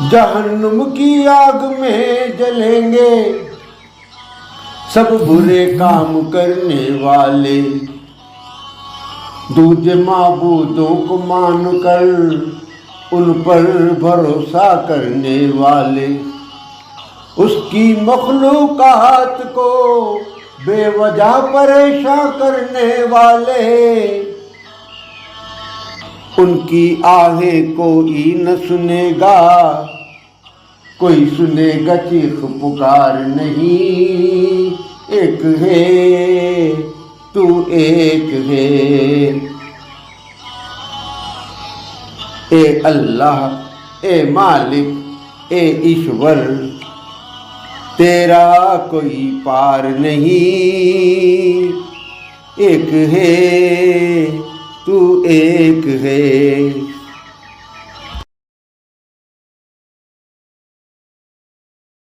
जहन्नुम की आग में जलेंगे सब बुरे काम करने वाले, दूजे माबूदों को मानकर उन पर भरोसा करने वाले, उसकी मखलूकात को बेवजह परेशान करने वाले, उनकी आहें कोई न सुनेगा, कोई सुनेगा चीख पुकार नहीं। एक है तू एक है, ए अल्लाह, ए मालिक, ए ईश्वर, तेरा कोई पार नहीं। एक है तू एक है।